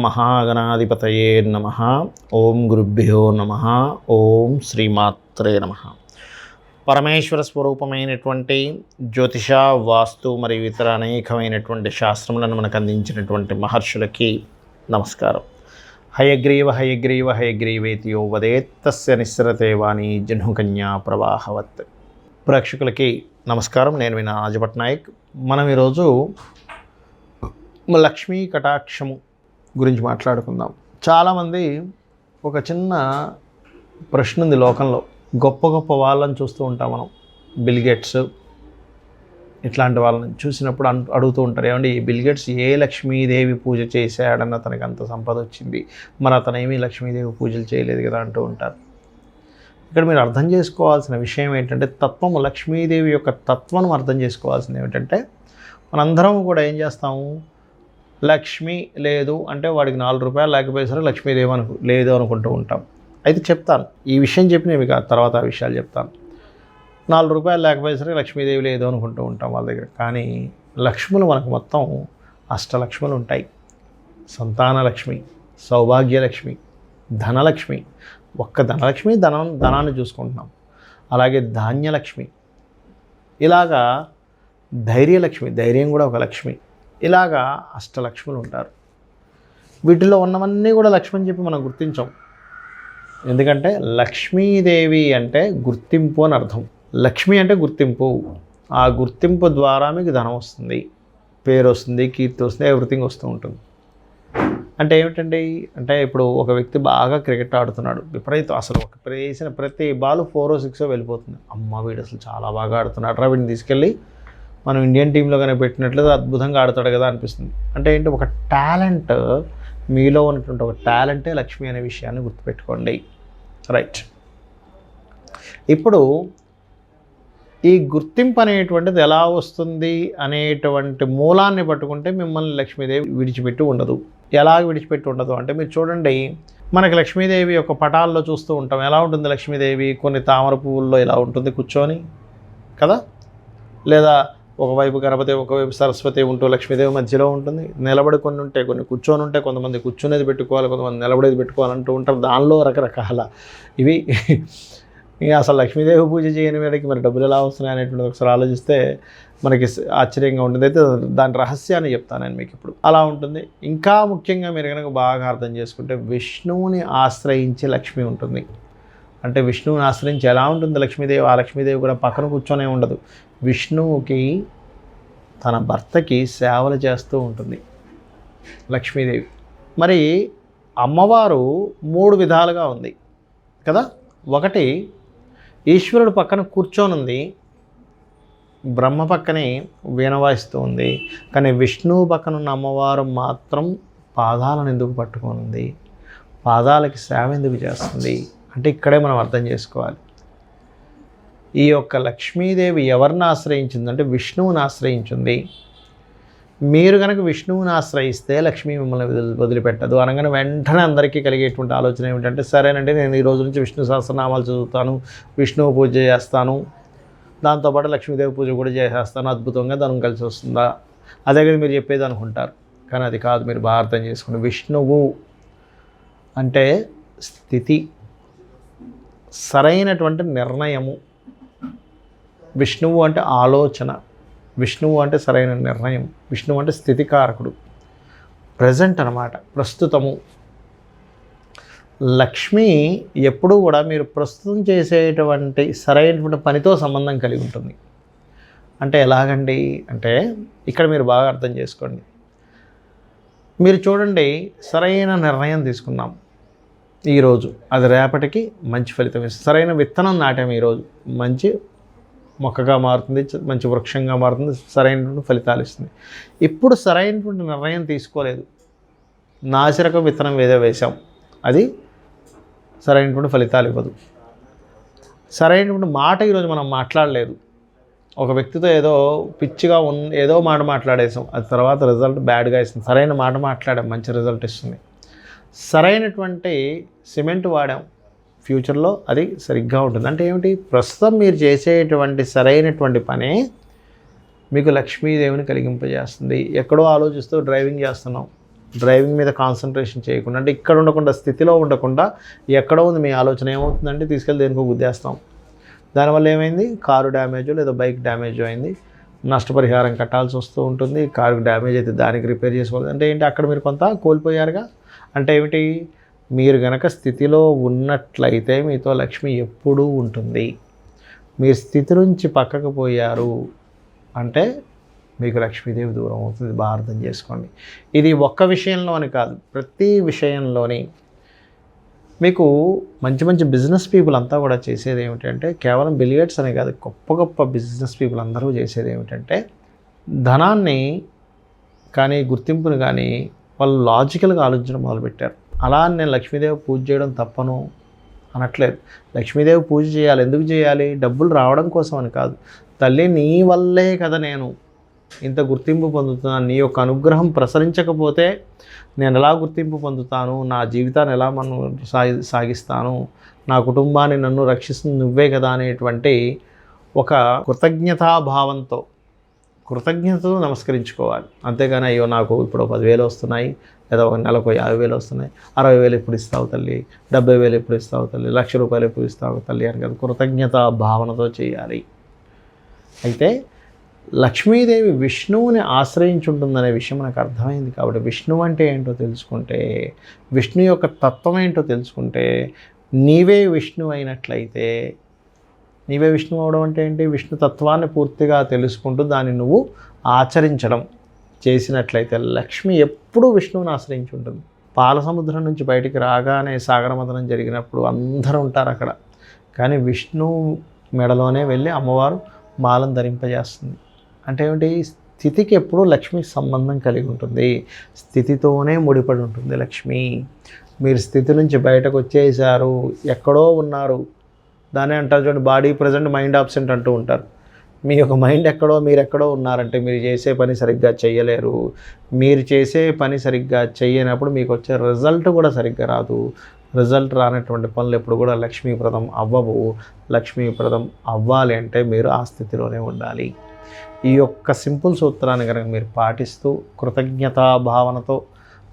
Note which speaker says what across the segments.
Speaker 1: మహాగణాధిపతయే నమః. ఓం గురుభ్యో నమః. ఓం శ్రీమాత్రే నమః. పరమేశ్వర స్వరూపమైనటువంటి జ్యోతిష, వాస్తు మరియు ఇతర అనేకమైనటువంటి శాస్త్రములను మనకు అందించినటువంటి మహర్షులకి నమస్కారం. హయగ్రీవ హయగ్రీవ హయగ్రీవేతియో వదేత్తస్య నిస్సరతే వాణి జహ్నుకన్యా ప్రవాహవత్. ప్రేక్షకులకి నమస్కారం. నేను మీ రాజపట్నాయక్. మనం ఈరోజు లక్ష్మీ కటాక్షము గురించి మాట్లాడుకుందాం. చాలామంది ఒక చిన్న ప్రశ్న ఉంది లోకంలో. గొప్ప గొప్ప వాళ్ళని చూస్తూ ఉంటాం మనం. బిల్ గేట్స్ ఇట్లాంటి వాళ్ళని చూసినప్పుడు అడుగుతూ ఉంటారు, ఏమండి ఈ బిల్ గేట్స్ ఏ లక్ష్మీదేవి పూజ చేశాడని అతనికి అంత సంపద వచ్చింది, మరి అతను ఏమీ లక్ష్మీదేవి పూజలు చేయలేదు కదా అంటూ ఉంటారు. ఇక్కడ మీరు అర్థం చేసుకోవాల్సిన విషయం ఏంటంటే, తత్వము, లక్ష్మీదేవి యొక్క తత్వం అర్థం చేసుకోవాల్సింది ఏమిటంటే, మనందరం కూడా ఏం చేస్తాము, లక్ష్మి లేదు అంటే వాడికి 4 రూపాయలు లేకపోతే సరే లక్ష్మీదేవి లేదు అనుకుంటూ ఉంటాం. అయితే చెప్తాను, ఈ విషయం చెప్పి నేను మీకు తర్వాత ఆ విషయాలు చెప్తాను. 4 రూపాయలు లేకపోతే సరే లక్ష్మీదేవి లేదు అనుకుంటూ ఉంటాం వాళ్ళ దగ్గర. కానీ లక్ష్ములు మనకు మొత్తం అష్టలక్ష్ములు ఉంటాయి. సంతానలక్ష్మి, సౌభాగ్యలక్ష్మి, ధనలక్ష్మి. ఒక్క ధనలక్ష్మి ధనాన్ని చూసుకుంటున్నాం. అలాగే ధాన్యలక్ష్మి, ఇలాగా ధైర్యలక్ష్మి, ధైర్యం కూడా ఒక లక్ష్మి. ఇలాగా అష్టలక్ష్ములు ఉంటారు. వీటిలో ఉన్నవన్నీ కూడా లక్ష్మి అని చెప్పి మనం గుర్తించాం. ఎందుకంటే లక్ష్మీదేవి అంటే గుర్తింపు అని అర్థం. లక్ష్మి అంటే గుర్తింపు. ఆ గుర్తింపు ద్వారా మీకు ధనం వస్తుంది, పేరు వస్తుంది, కీర్తి వస్తుంది, ఎవ్రీథింగ్ వస్తూ ఉంటుంది. అంటే ఏమిటండి అంటే, ఇప్పుడు ఒక వ్యక్తి బాగా క్రికెట్ ఆడుతున్నాడు, విపరీతం, అసలు ఒక వేసిన ప్రతి బాల్ 4 or 6 వెళ్ళిపోతుంది. అమ్మ వీడు అసలు చాలా బాగా ఆడుతున్నాడు రా, వీడిని తీసుకెళ్ళి మనం ఇండియన్ టీంలో కానీ పెట్టినట్లయితే అద్భుతంగా ఆడతాడు కదా అనిపిస్తుంది. అంటే ఏంటి, ఒక టాలెంట్, మీలో ఉన్నటువంటి ఒక టాలెంటే లక్ష్మి అనే విషయాన్ని గుర్తుపెట్టుకోండి. రైట్. ఇప్పుడు ఈ గుర్తింపు అనేటువంటిది ఎలా వస్తుంది అనేటువంటి మూలాన్ని పట్టుకుంటే మిమ్మల్ని లక్ష్మీదేవి విడిచిపెట్టి ఉండదు. ఎలా విడిచిపెట్టి ఉండదు అంటే, మీరు చూడండి, మనకి లక్ష్మీదేవి యొక్క పటాల్లో చూస్తూ ఉంటాం. ఎలా ఉంటుంది లక్ష్మీదేవి? కొన్ని తామర పువ్వుల్లో ఇలా ఉంటుంది కూర్చొని కదా, లేదా ఒకవైపు గణపతి, ఒకవైపు సరస్వతి ఉంటూ లక్ష్మీదేవి మధ్యలో ఉంటుంది. నిలబడి కొన్ని ఉంటాయి, కొన్ని కూర్చొని ఉంటాయి. కొంతమంది కూర్చునేది పెట్టుకోవాలి, కొంతమంది నిలబడేది పెట్టుకోవాలంటూ ఉంటారు. దానిలో రకరకాల ఇవి. ఇంకా అసలు లక్ష్మీదేవి పూజ చేయని వీడికి మరి డబ్బులు ఎలా వస్తున్నాయి అనేటువంటిది ఒకసారి ఆలోచిస్తే మనకి ఆశ్చర్యంగా ఉంటుంది. అయితే దాని రహస్యాన్ని చెప్తాను నేను మీకు ఇప్పుడు. అలా ఉంటుంది. ఇంకా ముఖ్యంగా మీరు కనుక బాగా అర్థం చేసుకుంటే, విష్ణువుని ఆశ్రయించి లక్ష్మి ఉంటుంది. అంటే విష్ణువుని ఆశ్రయించి ఎలా ఉంటుంది లక్ష్మీదేవి? ఆ లక్ష్మీదేవి కూడా పక్కన కూర్చొనే ఉండదు. విష్ణువుకి, తన భర్తకి సేవలు చేస్తూ ఉంటుంది లక్ష్మీదేవి. మరి అమ్మవారు 3 విధాలుగా ఉంది కదా. ఒకటి, ఈశ్వరుడు పక్కన కూర్చొని ఉంది, బ్రహ్మ పక్కనే వీణ వాయిస్తూ ఉంది. కానీ విష్ణువు పక్కన ఉన్న అమ్మవారు మాత్రం పాదాలను ఎందుకు పట్టుకొని ఉంది, పాదాలకి సేవ ఎందుకు చేస్తుంది అంటే, ఇక్కడే మనం అర్థం చేసుకోవాలి. ఈ యొక్క లక్ష్మీదేవి ఎవరిని ఆశ్రయించిందంటే విష్ణువుని ఆశ్రయించింది. మీరు కనుక విష్ణువుని ఆశ్రయిస్తే లక్ష్మీ మిమ్మల్ని వదిలిపెట్టదు. అనగానే వెంటనే అందరికీ కలిగేటువంటి ఆలోచన ఏమిటంటే, సరేనండి నేను ఈ రోజు నుంచి విష్ణు సహస్రనామాలు చదువుతాను, విష్ణువు పూజ చేస్తాను, దాంతోపాటు లక్ష్మీదేవి పూజ కూడా చేసేస్తాను, అద్భుతంగా ధనం కలిసి వస్తుందా, అదే కదా మీరు చెప్పేది అనుకుంటారు. కానీ అది కాదు. మీరు బాగా అర్థం చేసుకోండి. విష్ణువు అంటే స్థితి, సరైనటువంటి నిర్ణయము. విష్ణువు అంటే ఆలోచన, విష్ణువు అంటే సరైన నిర్ణయం, విష్ణువు అంటే స్థితికారకుడు, ప్రజెంట్ అన్నమాట, ప్రస్తుతము. లక్ష్మి ఎప్పుడూ కూడా మీరు ప్రస్తుతం చేసేటువంటి సరైనటువంటి పనితో సంబంధం కలిగి ఉంటుంది. అంటే ఎలాగండి అంటే, ఇక్కడ మీరు బాగా అర్థం చేసుకోండి. మీరు చూడండి, సరైన నిర్ణయం తీసుకున్నాం ఈరోజు, అది రేపటికి మంచి ఫలితం ఇస్తుంది. సరైన విత్తనం నాటాము ఈరోజు, మంచి మొక్కగా మారుతుంది, మంచి వృక్షంగా మారుతుంది, సరైనటువంటి ఫలితాలు ఇస్తుంది. ఇప్పుడు సరైనటువంటి నిర్ణయం తీసుకోలేదు, నాసిరకం విత్తనం ఏదో వేసాం, అది సరైనటువంటి ఫలితాలు ఇవ్వదు. సరైనటువంటి మాట ఈరోజు మనం మాట్లాడలేదు, ఒక వ్యక్తితో ఏదో పిచ్చిగా ఏదో మాట మాట్లాడేసాం, అది తర్వాత రిజల్ట్ బ్యాడ్గా ఇస్తుంది. సరైన మాట మాట్లాడాం, మంచి రిజల్ట్ ఇస్తుంది. సరైనటువంటి సిమెంట్ వాడాం, ఫ్యూచర్లో అది సరిగ్గా ఉంటుంది. అంటే ఏమిటి, ప్రస్తుతం మీరు చేసేటువంటి సరైనటువంటి పనే మీకు లక్ష్మీదేవిని కలిగింపజేస్తుంది. ఎక్కడో ఆలోచిస్తూ డ్రైవింగ్ చేస్తున్నాం, డ్రైవింగ్ మీద కాన్సన్ట్రేషన్ చేయకుండా, అంటే ఇక్కడ ఉండకుండా, స్థితిలో ఉండకుండా ఎక్కడో ఉంది మీ ఆలోచన, ఏమవుతుందంటే తీసుకెళ్ళి దేనికో గుద్దేస్తాం. దానివల్ల ఏమైంది, కారు డ్యామేజో లేదా బైక్ డ్యామేజో అయింది, నష్టపరిహారం కట్టాల్సి వస్తూ ఉంటుంది. కారుకి డ్యామేజ్ అయితే దానికి రిపేర్ చేసుకోవాలి. అంటే ఏంటి, అక్కడ మీరు కొంత కోల్పోయారుగా. అంటే ఏమిటి, మీరు గనక స్థితిలో ఉన్నట్లయితే మీతో లక్ష్మి ఎప్పుడూ ఉంటుంది. మీరు స్థితి నుంచి పక్కకు పోయారు అంటే మీకు లక్ష్మీదేవి దూరం అవుతుంది. బాగా అర్థం చేసుకోండి. ఇది ఒక్క విషయంలోని కాదు, ప్రతి విషయంలోని. మీకు మంచి మంచి బిజినెస్ పీపుల్ అంతా కూడా చేసేది ఏమిటంటే, కేవలం బిల్ గేట్స్ అనే కాదు, గొప్ప గొప్ప బిజినెస్ పీపుల్ అందరూ చేసేది ఏమిటంటే, ధనాన్ని కానీ గుర్తింపుని కానీ వాళ్ళు లాజికల్గా ఆలోచించడం మొదలుపెట్టారు. అలా నేను లక్ష్మీదేవి పూజ చేయడం తప్పను అనట్లేదు. లక్ష్మీదేవి పూజ చేయాలి. ఎందుకు చేయాలి, డబ్బులు రావడం కోసం అని కాదు. తల్లి, నీ వల్లే కదా నేను ఇంత గుర్తింపు పొందుతున్నాను. నీ యొక్క అనుగ్రహం ప్రసరించకపోతే నేను ఎలా గుర్తింపు పొందుతాను, నా జీవితాన్ని ఎలా సాగిస్తాను, నా కుటుంబాన్ని నన్ను రక్షిస్తుంది నువ్వే కదా అనేటువంటి ఒక కృతజ్ఞతతో నమస్కరించుకోవాలి. అంతేగాని అయ్యో నాకు ఇప్పుడు 10,000 వస్తున్నాయి, లేదా ఒక నెలకు 50,000 వస్తున్నాయి, 60,000 ఎప్పుడు ఇస్తావు తల్లి, 70,000 ఎప్పుడు ఇస్తావు తల్లి, ₹1,00,000 ఎప్పుడు ఇస్తావు తల్లి అని కదా, కృతజ్ఞతా భావనతో చేయాలి. అయితే లక్ష్మీదేవి విష్ణువుని ఆశ్రయించుంటుందనే విషయం మనకు అర్థమైంది. కాబట్టి విష్ణువు అంటే ఏంటో తెలుసుకుంటే, విష్ణు యొక్క తత్వం ఏంటో తెలుసుకుంటే, నీవే విష్ణువు అయినట్లయితే, నీవే విష్ణువు అవడం అంటే ఏంటి, విష్ణు తత్వాన్ని పూర్తిగా తెలుసుకుంటూ దాన్ని నువ్వు ఆచరించడం చేసినట్లయితే లక్ష్మి ఎప్పుడూ విష్ణువుని ఆశ్రయించి ఉంటుంది. పాల సముద్రం నుంచి బయటికి రాగానే సాగరమథనం జరిగినప్పుడు అందరూ ఉంటారు అక్కడ, కానీ విష్ణువు మెడలోనే వెళ్ళి అమ్మవారు మాలను ధరింపజేస్తుంది. అంటే ఏమిటి, స్థితికి ఎప్పుడూ లక్ష్మికి సంబంధం కలిగి ఉంటుంది. స్థితితోనే ముడిపడి ఉంటుంది లక్ష్మి. మీరు స్థితి నుంచి బయటకు వచ్చేసారు, ఎక్కడో ఉన్నారు, దానే అంటారు చూడండి, బాడీ ప్రజెంట్ మైండ్ ఆబ్సెంట్ అంటూ ఉంటారు. మీ యొక్క మైండ్ ఎక్కడో, మీరు ఎక్కడో ఉన్నారంటే మీరు చేసే పని సరిగ్గా చేయలేరు. మీరు చేసే పని సరిగ్గా చేయనప్పుడు మీకు వచ్చే రిజల్ట్ కూడా సరిగ్గా రాదు. రిజల్ట్ రానటువంటి పనులు ఎప్పుడు కూడా లక్ష్మీప్రదం అవ్వవు. లక్ష్మీప్రదం అవ్వాలి అంటే మీరు ఆ స్థితిలోనే ఉండాలి. ఈ యొక్క సింపుల్ సూత్రాన్ని కనుక మీరు పాటిస్తూ కృతజ్ఞతా భావనతో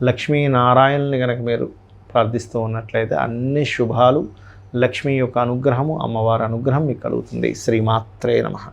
Speaker 1: లక్ష్మీనారాయణని కనుక మీరు ప్రార్థిస్తూ ఉన్నట్లయితే అన్ని శుభాలు, లక్ష్మీ యొక్క అనుగ్రహము, అమ్మవారి అనుగ్రహం మీకు కలుగుతుంది. శ్రీమాత్రే నమః.